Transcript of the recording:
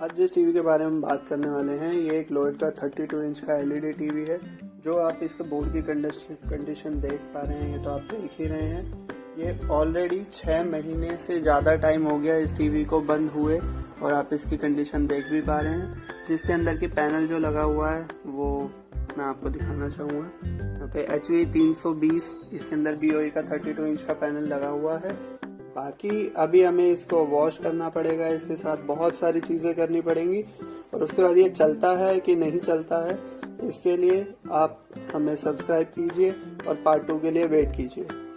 आज जिस टीवी के बारे में बात करने वाले हैं ये एक लोएड का 32 इंच का एलईडी टीवी है। जो आप इसके बोर्ड की कंडीशन देख पा रहे हैं, ये तो आप देख ही रहे हैं। ये ऑलरेडी 6 महीने से ज़्यादा टाइम हो गया इस टीवी को बंद हुए और आप इसकी कंडीशन देख भी पा रहे हैं। जिसके अंदर की पैनल जो लगा हुआ है वो मैं आपको दिखाना चाहूँगा। यहाँ पे HV 320 इसके अंदर BOE का 32 इंच का पैनल लगा हुआ है। बाकी अभी हमें इसको वॉश करना पड़ेगा, इसके साथ बहुत सारी चीज़ें करनी पड़ेंगी और उसके बाद ये चलता है कि नहीं चलता है, इसके लिए आप हमें सब्सक्राइब कीजिए और पार्ट 2 के लिए वेट कीजिए।